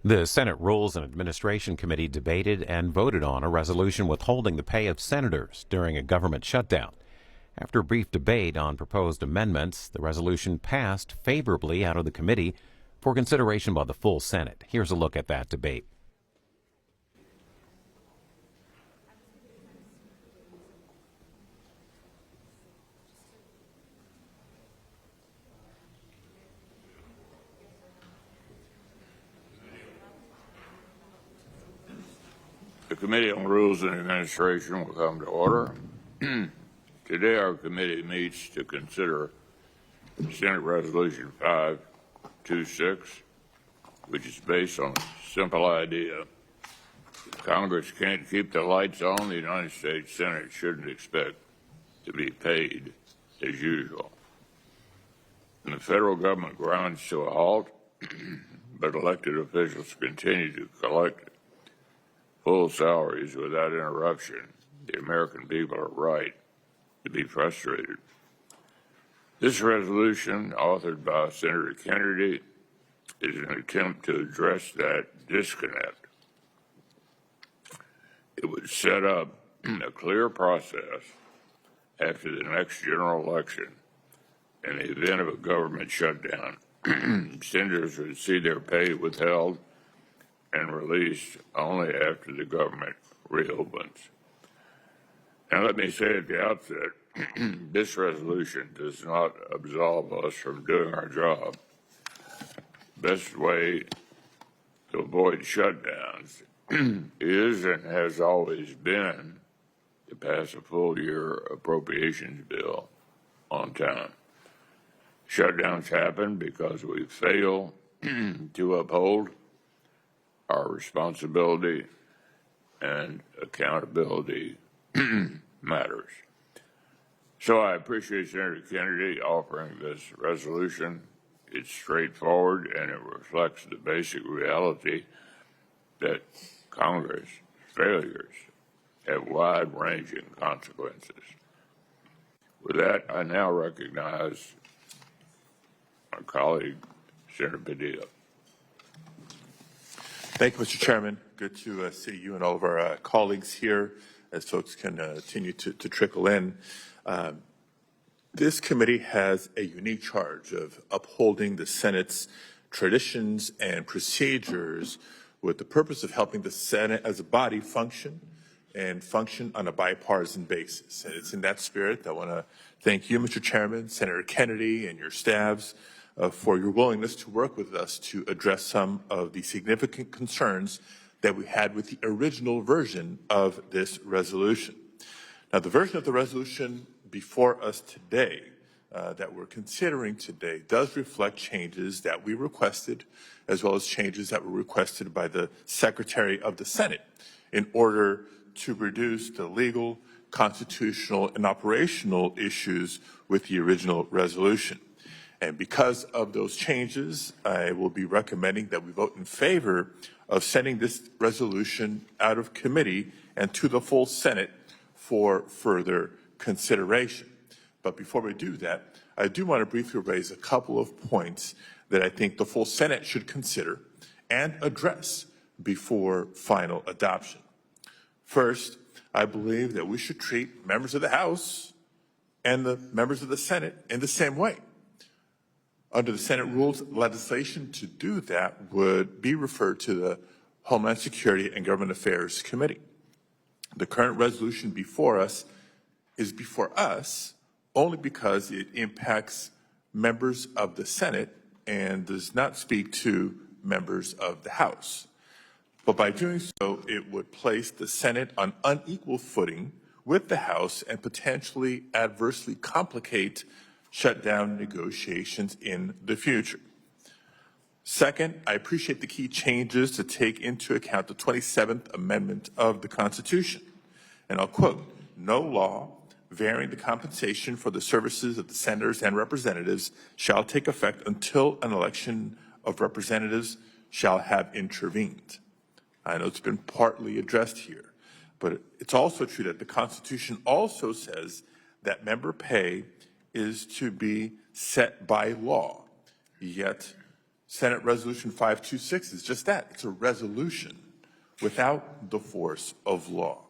The Senate Rules and Administration Committee debated and voted on a resolution withholding the pay of senators during a government shutdown. After a brief debate on proposed amendments, the resolution passed favorably out of the committee for consideration by the full Senate. Here's a look at that debate. The Committee on Rules and Administration will come to order. Today our committee meets to consider Senate Resolution 526, which is based on a simple idea. If Congress can't keep the lights on, the United States Senate shouldn't expect to be paid as usual. And the federal government grinds to a halt, but elected officials continue to collect full salaries without interruption. The American people are right to be frustrated. This resolution, authored by Senator Kennedy, is an attempt to address that disconnect. It would set up a clear process after the next general election. In the event of a government shutdown, senators would see their pay withheld and released only after the government reopens. Now, let me say at the outset, this resolution does not absolve us from doing our job. The best way to avoid shutdowns is and has always been to pass a full-year appropriations bill on time. Shutdowns happen because we fail to uphold our responsibility and accountability matters. So I appreciate Senator Kennedy offering this resolution. It's straightforward and it reflects the basic reality that Congress failures have wide-ranging consequences. With that, I now recognize my colleague, Senator Padilla. Thank you, Mr. Chairman. Good to see you and all of our colleagues here as folks continue to trickle in. This committee has a unique charge of upholding the Senate's traditions and procedures with the purpose of helping the Senate as a body function on a bipartisan basis. And it's in that spirit that I want to thank you, Mr. Chairman, Senator Kennedy, and your staffs for your willingness to work with us to address some of the significant concerns that we had with the original version of this resolution. Now, the version of the resolution before us today that we're considering today does reflect changes that we requested, as well as changes that were requested by the Secretary of the Senate in order to reduce the legal, constitutional, and operational issues with the original resolution. And because of those changes, I will be recommending that we vote in favor of sending this resolution out of committee and to the full Senate for further consideration. But before we do that, I do want to briefly raise a couple of points that I think the full Senate should consider and address before final adoption. First, I believe that we should treat members of the House and the members of the Senate in the same way. Under the Senate rules, legislation to do that would be referred to the Homeland Security and Government Affairs Committee. The current resolution before us is before us only because it impacts members of the Senate and does not speak to members of the House. But by doing so, it would place the Senate on unequal footing with the House and potentially adversely complicate shutdown negotiations in the future. Second, I appreciate the key changes to take into account the 27th Amendment of the Constitution. And I'll quote, "No law varying the compensation for the services of the senators and representatives shall take effect until an election of representatives shall have intervened." I know it's been partly addressed here, but it's also true that the Constitution also says that member pay is to be set by law. Yet Senate Resolution 526 is just that. It's a resolution without the force of law.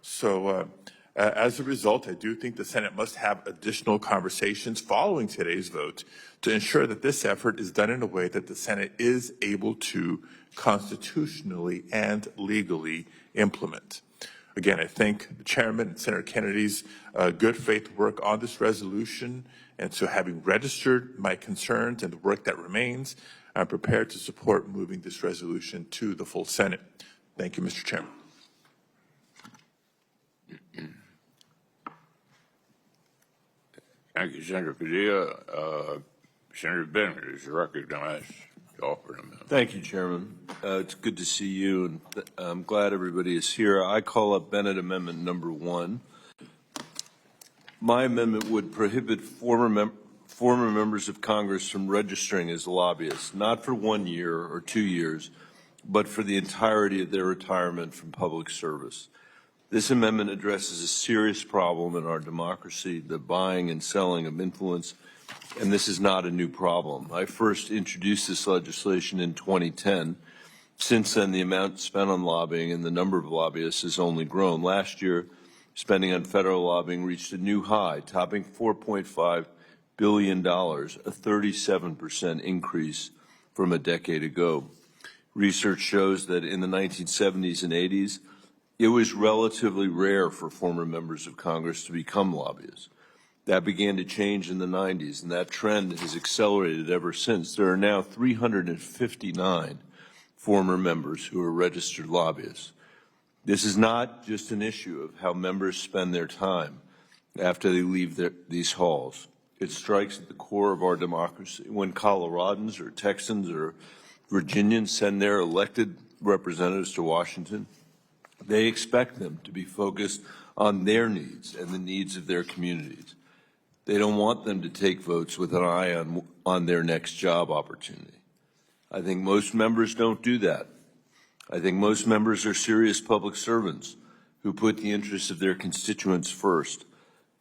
So as a result, I do think the Senate must have additional conversations following today's vote to ensure that this effort is done in a way that the Senate is able to constitutionally and legally implement. Again, I thank the chairman and Senator Kennedy's good faith work on this resolution. And so having registered my concerns and the work that remains, I'm prepared to support moving this resolution to the full Senate. Thank you, Mr. Chairman. Thank you, Senator Padilla. Senator Bennett is recognized to offer an amendment. Thank you, Chairman. It's good to see you, and I'm glad everybody is here. I call up Bennett Amendment number 1. My amendment would prohibit former members of Congress from registering as lobbyists, not for 1 year or 2 years, but for the entirety of their retirement from public service. This amendment addresses a serious problem in our democracy, the buying and selling of influence, and this is not a new problem. I first introduced this legislation in 2010. Since then, the amount spent on lobbying and the number of lobbyists has only grown. Last year, spending on federal lobbying reached a new high, topping $4.5 billion, a 37% increase from a decade ago. Research shows that in the 1970s and 80s, it was relatively rare for former members of Congress to become lobbyists. That began to change in the 90s, and that trend has accelerated ever since. There are now 359 former members who are registered lobbyists. This is not just an issue of how members spend their time after they leave these halls. It strikes at the core of our democracy. When Coloradans or Texans or Virginians send their elected representatives to Washington, they expect them to be focused on their needs and the needs of their communities. They don't want them to take votes with an eye on their next job opportunity. I think most members don't do that. I think most members are serious public servants who put the interests of their constituents first.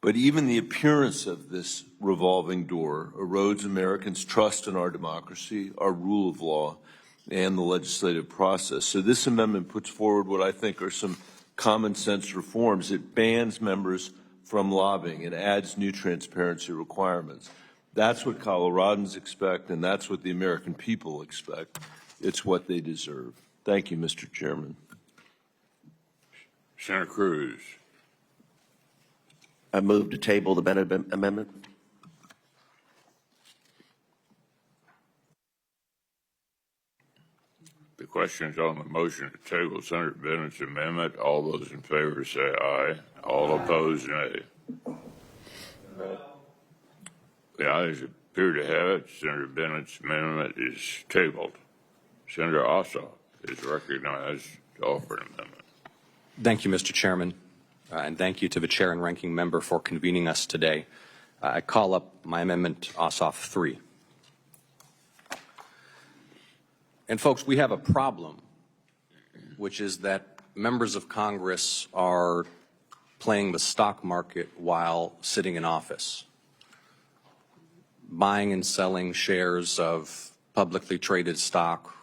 But even the appearance of this revolving door erodes Americans' trust in our democracy, our rule of law, and the legislative process. So this amendment puts forward what I think are some common sense reforms. It bans members from lobbying and adds new transparency requirements. That's what Coloradans expect, and that's what the American people expect. It's what they deserve. Thank you, Mr. Chairman. Senator Cruz. I move to table the Bennett Amendment. The question is on the motion to table Senator Bennett's amendment. All those in favor say aye. All opposed, nay. The ayes appear to have it. Senator Bennett's amendment is tabled. Senator Ossoff is recognized to offer an amendment. Thank you, Mr. Chairman, and thank you to the chair and ranking member for convening us today. I call up my amendment, Ossoff 3. And folks, we have a problem, which is that members of Congress are playing the stock market while sitting in office, buying and selling shares of publicly traded stock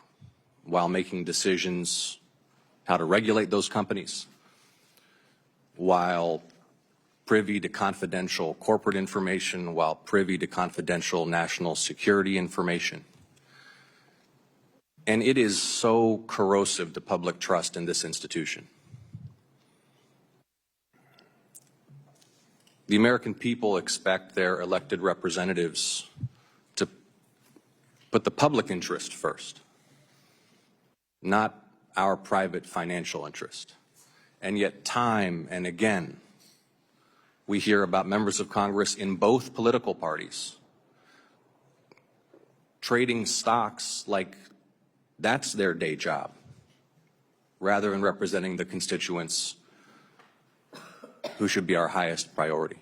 while making decisions how to regulate those companies, while privy to confidential corporate information, while privy to confidential national security information. And it is so corrosive to public trust in this institution. The American people expect their elected representatives to put the public interest first, not our private financial interest. And yet time and again, we hear about members of Congress in both political parties trading stocks like that's their day job, rather than representing the constituents who should be our highest priority.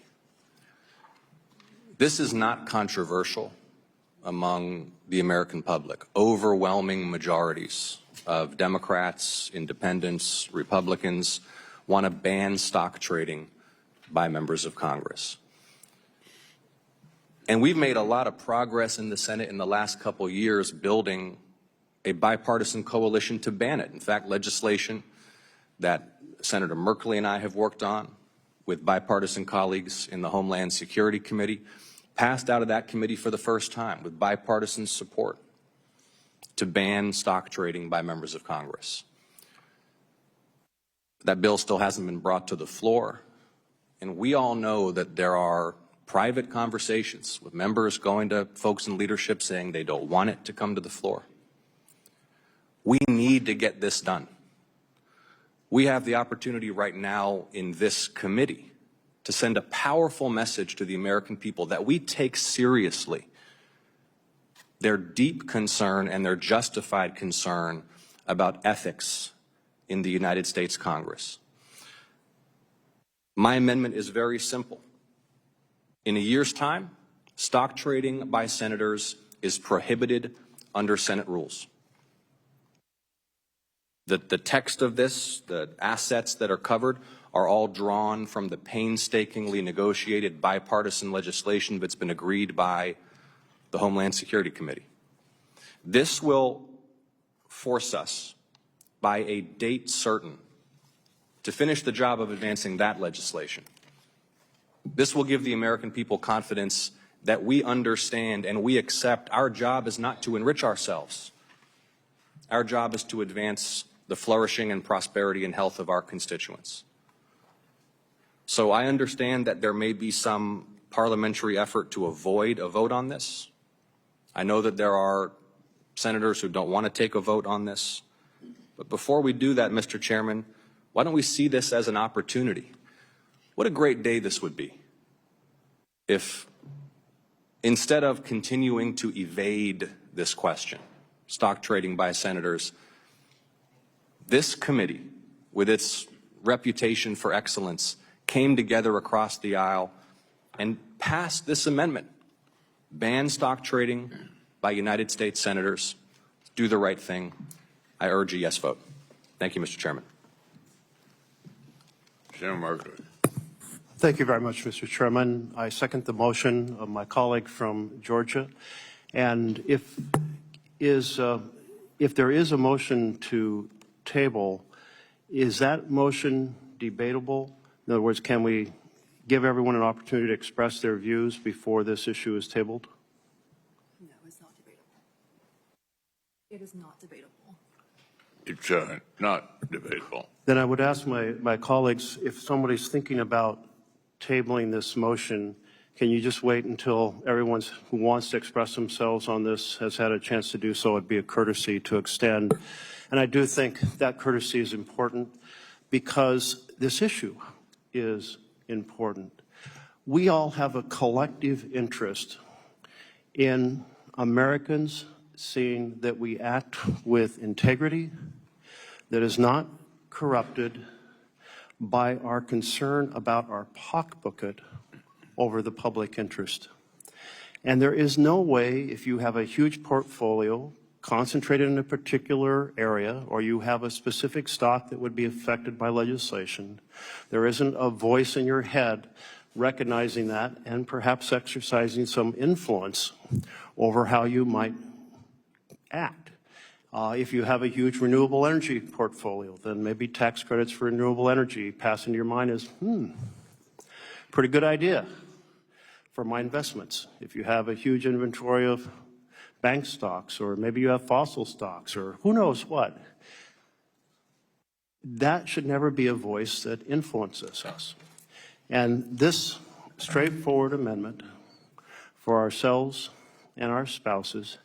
This is not controversial among the American public. Overwhelming majorities of Democrats, independents, Republicans want to ban stock trading by members of Congress. And we've made a lot of progress in the Senate in the last couple of years building a bipartisan coalition to ban it. In fact, legislation that Senator Merkley and I have worked on with bipartisan colleagues in the Homeland Security Committee passed out of that committee for the first time with bipartisan support to ban stock trading by members of Congress. That bill still hasn't been brought to the floor, and we all know that there are private conversations with members going to folks in leadership saying they don't want it to come to the floor. We need to get this done. We have the opportunity right now in this committee to send a powerful message to the American people that we take seriously their deep concern and their justified concern about ethics in the United States Congress. My amendment is very simple. In a year's time, stock trading by senators is prohibited under Senate rules. The text of this, the assets that are covered, are all drawn from the painstakingly negotiated bipartisan legislation that's been agreed by the Homeland Security Committee. This will force us, by a date certain, to finish the job of advancing that legislation. This will give the American people confidence that we understand and we accept our job is not to enrich ourselves. Our job is to advance the flourishing and prosperity and health of our constituents. So I understand that there may be some parliamentary effort to avoid a vote on this. I know that there are senators who don't want to take a vote on this. But before we do that, Mr. Chairman, why don't we see this as an opportunity? What a great day this would be if, instead of continuing to evade this question, stock trading by senators, this committee, with its reputation for excellence, came together across the aisle and passed this amendment. Ban stock trading by United States senators. Do the right thing. I urge a yes vote. Thank you, Mr. Chairman. Senator Merkley. Thank you very much, Mr. Chairman. I second the motion of my colleague from Georgia. And if there is a motion to table, is that motion debatable? In other words, can we give everyone an opportunity to express their views before this issue is tabled? No, it's not debatable. It is not debatable. It's not debatable. Then I would ask my colleagues, if somebody's thinking about tabling this motion, can you just wait until everyone who wants to express themselves on this has had a chance to do so? It'd be a courtesy to extend. And I do think that courtesy is important because this issue is important. We all have a collective interest in Americans seeing that we act with integrity, that is not corrupted by our concern about our pocketbook over the public interest. And there is no way, if you have a huge portfolio concentrated in a particular area, or you have a specific stock that would be affected by legislation, there isn't a voice in your head recognizing that and perhaps exercising some influence over how you might act. If you have a huge renewable energy portfolio, then maybe tax credits for renewable energy pass into your mind as, pretty good idea for my investments. If you have a huge inventory of bank stocks, or maybe you have fossil stocks, or who knows what, that should never be a voice that influences us. And this straightforward amendment for ourselves and our spouses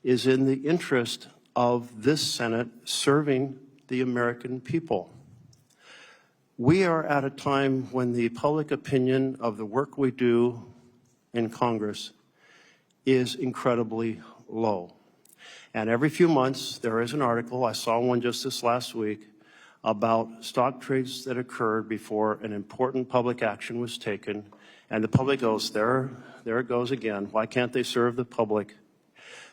is in the interest of this Senate serving the American people. We are at a time when the public opinion of the work we do in Congress is incredibly low. And every few months there is an article, I saw one just this last week, about stock trades that occurred before an important public action was taken, and the public goes, there it goes again. Why can't they serve the public?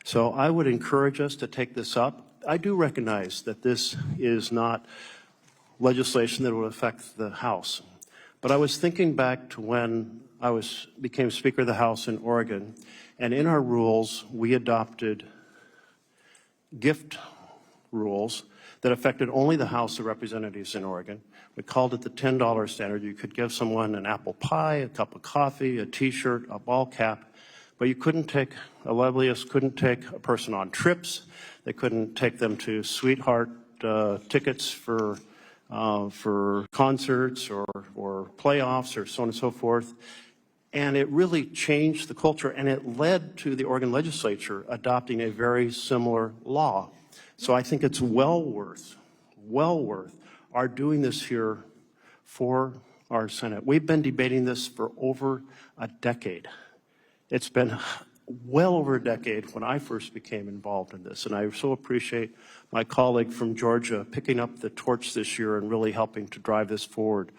So I would encourage us to take this up. I do recognize that this is not legislation that will affect the House. But I was thinking back to when I became Speaker of the House in Oregon, and in our rules, we adopted gift rules that affected only the House of Representatives in Oregon. We called it the $10 standard. You could give someone an apple pie, a cup of coffee, a T-shirt, a ball cap, but you couldn't take, a lobbyists couldn't take a person on trips. They couldn't take them to sweetheart tickets for concerts or playoffs or so on and so forth. And it really changed the culture, and it led to the Oregon legislature adopting a very similar law. So I think it's well worth our doing this here for our Senate. We've been debating this for over a decade. It's been well over a decade when I first became involved in this, and I so appreciate my colleague from Georgia picking up the torch this year and really helping to drive this forward.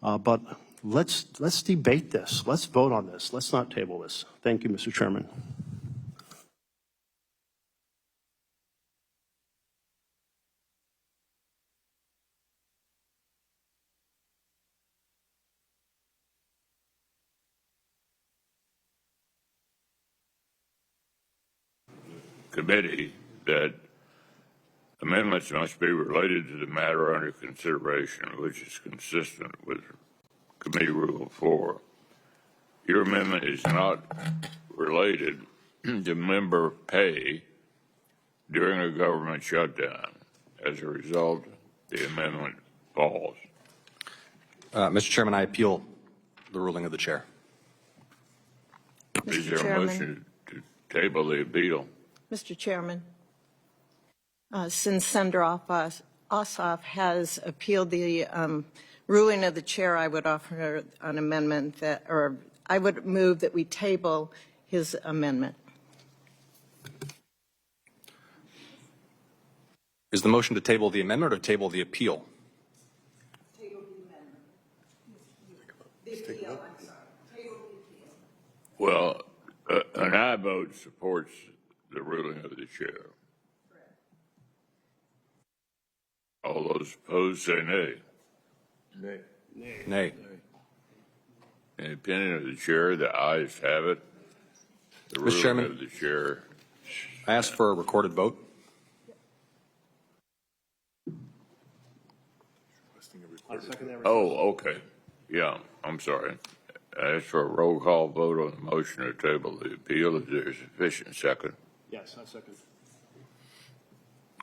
But let's debate this. Let's vote on this. Let's not table this. Thank you, Mr. Chairman. Committee that amendments must be related to the matter under consideration, which is consistent with Committee Rule 4. Your amendment is not related to member pay during a government shutdown. As a result, the amendment falls. Mr. Chairman, I appeal the ruling of the chair. Is there a motion to table the appeal? Mr. Chairman, since Senator Ossoff has appealed the ruling of the chair, I would offer an amendment that, or I would move that we table his amendment. Is the motion to table the amendment or to table the appeal? Table the amendment. The appeal, I'm sorry. Table the appeal. Well, an aye vote supports the ruling of the chair. All those opposed say nay. Nay. Nay. In the opinion of the chair, the ayes have it. The ruling Chairman, of the chair. I ask for a recorded vote. Oh, okay. Yeah, I'm sorry. I ask for a roll call vote on the motion to table the appeal. Is there a sufficient second? Yes, I second.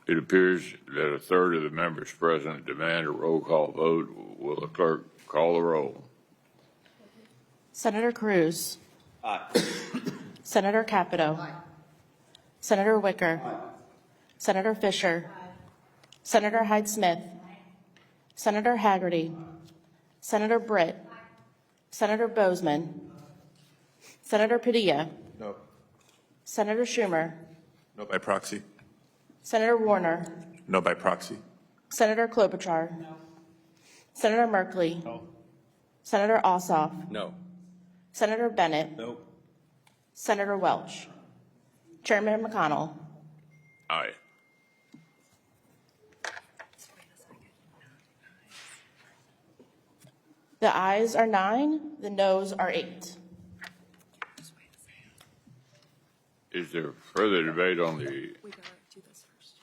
It appears that a third of the members present demand a roll call vote. Will the clerk call the roll? Senator Cruz. Aye. Senator Capito. Aye. Senator Wicker. Aye. Senator Fisher. Aye. Senator Hyde-Smith. Aye. Senator Haggerty. Aye. Senator Britt. Aye. Senator Bozeman. Aye. Senator Padilla. No. Senator Schumer. No by proxy. Senator Warner. No by proxy. Senator Klobuchar. No. Senator Merkley. No. Senator Ossoff. No. Senator Bennett. No. Senator Welch. Chairman McConnell. Aye. The ayes are 9, the noes are 8. Is there further debate on the We gotta do this first.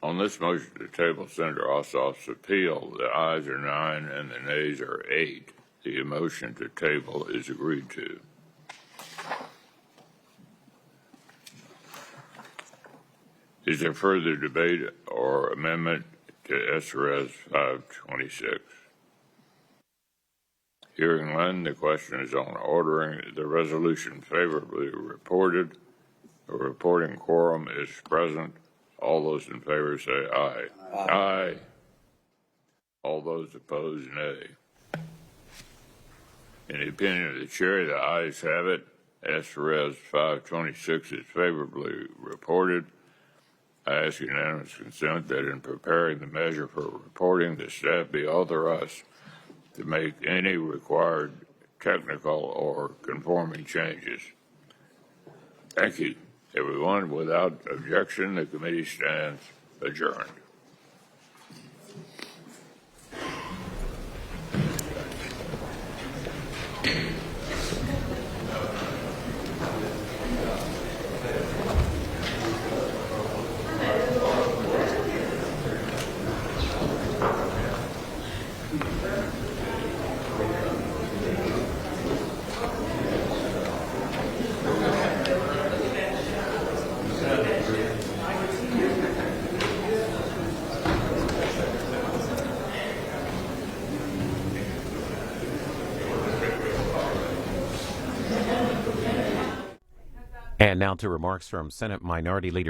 on this motion to table Senator Ossoff's appeal? The ayes are 9 and the nays are 8. The motion to table is agreed to. Is there further debate or amendment to S.Res. 526? Hearing none, the question is on ordering the resolution favorably reported. A reporting quorum is present. All those in favor say aye. Aye. Aye. All those opposed, nay. In the opinion of the chair, the ayes have it. S.Res. 526 is favorably reported. I ask unanimous consent that in preparing the measure for reporting, the staff be authorized to make any required technical or conforming changes. Thank you, everyone. Without objection, the committee stands adjourned. And now to remarks from Senate Minority Leader